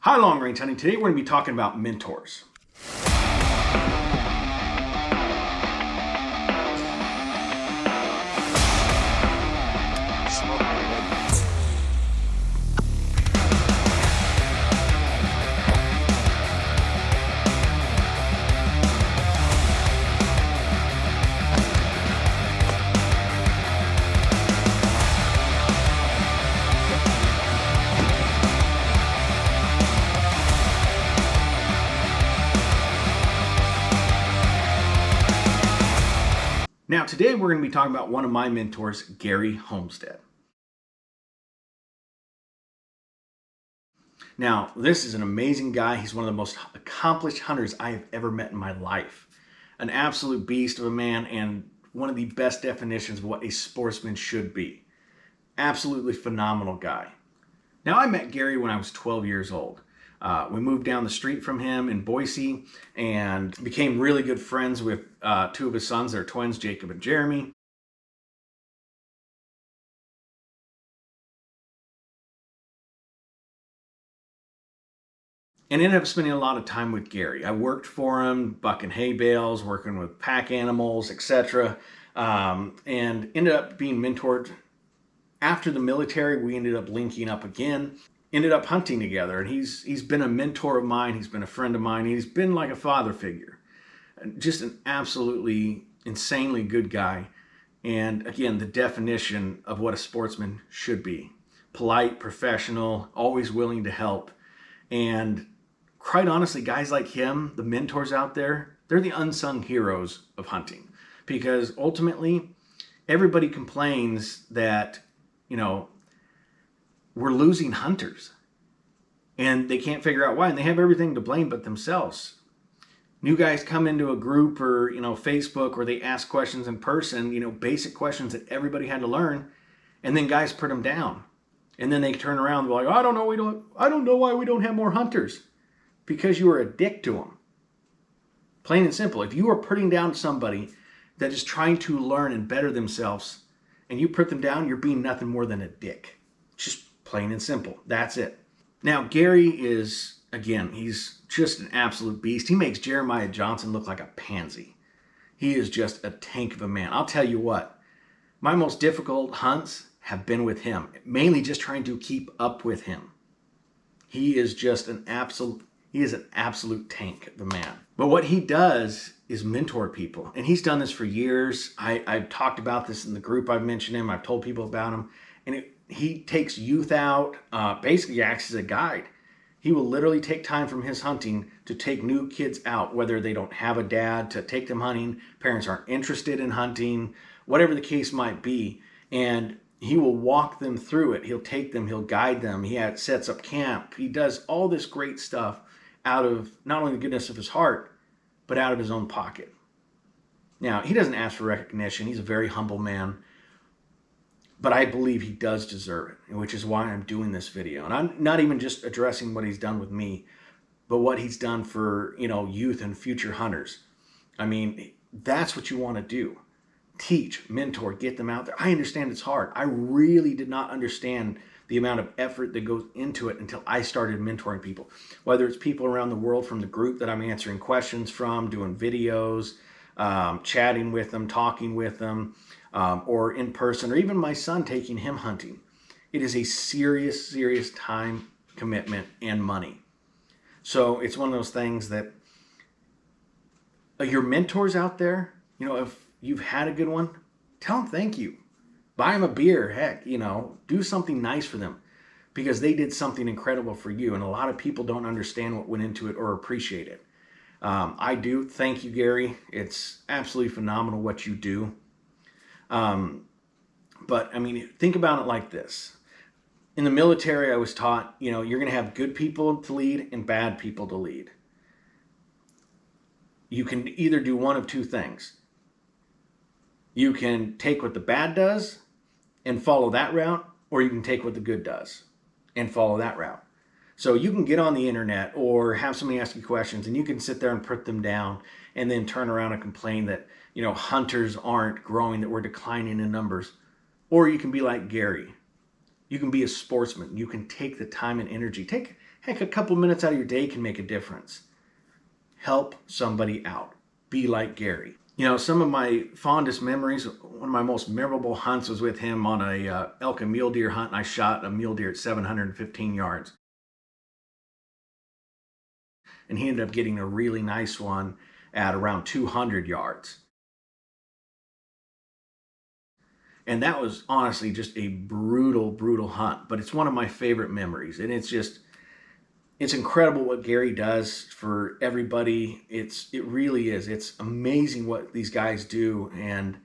Hi, long range hunting. Today we're going to be talking about mentors. Now, today we're going to be talking about one of my mentors, Gary Holmstead. Now, this is an amazing guy. He's one of the most accomplished hunters I have ever met in my life. An absolute beast of a man and one of the best definitions of what a sportsman should be. Absolutely phenomenal guy. Now, I met Gary when I was 12 years old. We moved down the street from him in Boise and became really good friends with two of his sons. They're twins, Jacob and Jeremy. And ended up spending a lot of time with Gary. I worked for him, bucking hay bales, working with pack animals, etc. And ended up being mentored. After the military, we ended up linking up again. Ended up hunting together, and he's been a mentor of mine. He's been a friend of mine. He's been like a father figure. Just an absolutely insanely good guy. And again, the definition of what a sportsman should be. Polite, professional, always willing to help. And quite honestly, guys like him, the mentors out there, they're the unsung heroes of hunting. Because ultimately, everybody complains that, we're losing hunters. And they can't figure out why. And they have everything to blame but themselves. New guys come into a group or, Facebook where they ask questions in person, basic questions that everybody had to learn. And then guys put them down. And then they turn around and be like, I don't know why we don't have more hunters. Because you were a dick to them. Plain and simple. If you are putting down somebody that is trying to learn and better themselves and you put them down, you're being nothing more than a dick. Just plain and simple. That's it. Now, Gary is, again, he's just an absolute beast. He makes Jeremiah Johnson look like a pansy. He is just a tank of a man. I'll tell you what, my most difficult hunts have been with him, mainly just trying to keep up with him. He is just an absolute tank of a man. But what he does is mentor people. And he's done this for years. I've talked about this in the group. I've mentioned him. I've told people about him. And he takes youth out, basically acts as a guide. He will literally take time from his hunting to take new kids out, whether they don't have a dad, to take them hunting, parents aren't interested in hunting, whatever the case might be. And he will walk them through it. He'll take them, he'll guide them. He sets up camp. He does all this great stuff out of not only the goodness of his heart, but out of his own pocket. Now, he doesn't ask for recognition. He's a very humble man. But I believe he does deserve it, which is why I'm doing this video. And I'm not even just addressing what he's done with me, but what he's done for, youth and future hunters. I mean, that's what you want to do. Teach, mentor, get them out there. I understand it's hard. I really did not understand the amount of effort that goes into it until I started mentoring people. Whether it's people around the world from the group that I'm answering questions from, doing videos, chatting with them, talking with them, or in person, or even my son taking him hunting. It is a serious, serious time commitment and money. So it's one of those things that your mentors out there, if you've had a good one, tell them thank you. Buy them a beer, heck, do something nice for them because they did something incredible for you. And a lot of people don't understand what went into it or appreciate it. I do. Thank you, Gary. It's absolutely phenomenal what you do. But I mean, think about it like this. In the military, I was taught, you're going to have good people to lead and bad people to lead. You can either do one of two things. You can take what the bad does and follow that route, or you can take what the good does and follow that route. So you can get on the internet or have somebody ask you questions and you can sit there and put them down and then turn around and complain that, hunters aren't growing, that we're declining in numbers. Or you can be like Gary. You can be a sportsman. You can take the time and energy. Heck, a couple minutes out of your day can make a difference. Help somebody out. Be like Gary. You know, some of my fondest memories, one of my most memorable hunts was with him on a elk and mule deer hunt, and I shot a mule deer at 715 yards. And he ended up getting a really nice one at around 200 yards. And that was honestly just a brutal, brutal hunt, but it's one of my favorite memories. And it's incredible what Gary does for everybody. It really is. It's amazing what these guys do. And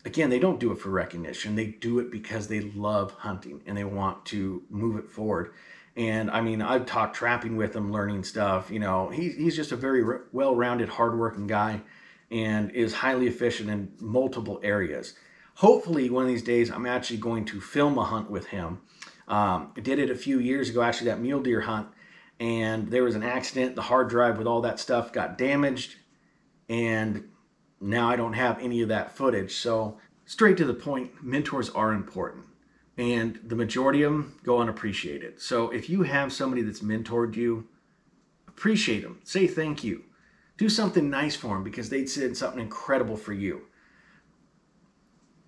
again, they don't do it for recognition. They do it because they love hunting and they want to move it forward. And I mean, I've talked trapping with him, learning stuff. You know, he's just a very well-rounded, hardworking guy and is highly efficient in multiple areas. Hopefully, one of these days, I'm actually going to film a hunt with him. I did it a few years ago, actually, that mule deer hunt, and there was an accident. The hard drive with all that stuff got damaged, and now I don't have any of that footage. So, straight to the point, mentors are important, and the majority of them go unappreciated. So, if you have somebody that's mentored you, appreciate them. Say thank you. Do something nice for them because they did something incredible for you.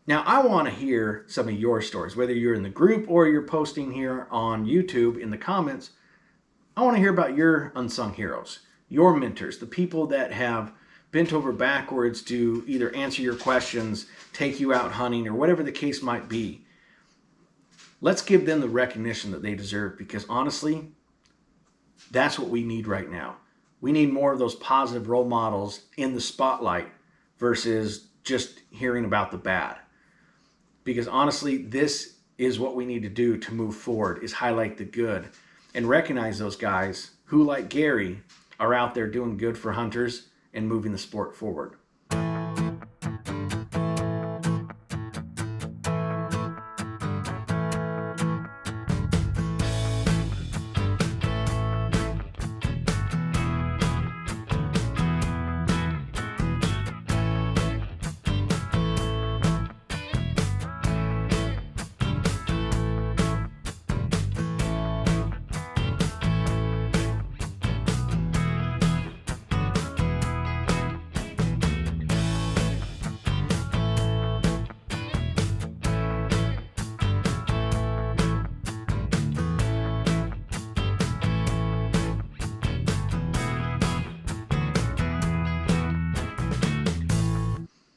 Now, I want to hear some of your stories, whether you're in the group or you're posting here on YouTube in the comments. I want to hear about your unsung heroes, your mentors, the people that have bent over backwards to either answer your questions, take you out hunting, or whatever the case might be. Let's give them the recognition that they deserve because honestly, that's what we need right now. We need more of those positive role models in the spotlight versus just hearing about the bad. Because honestly, this is what we need to do to move forward, is highlight the good and recognize those guys who, like Gary, are out there doing good for hunters and moving the sport forward.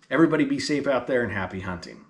Everybody be safe out there and happy hunting.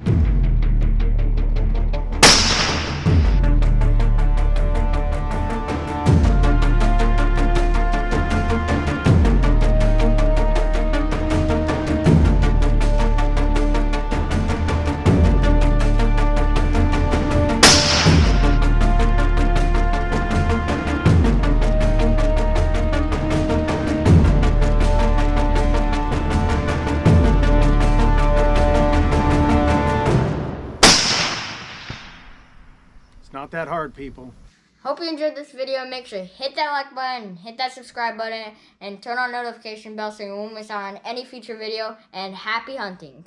Not that hard, people. Hope you enjoyed this video and make sure to hit that like button, hit that subscribe button, and turn on notification bell so you won't miss out on any future video, and happy hunting.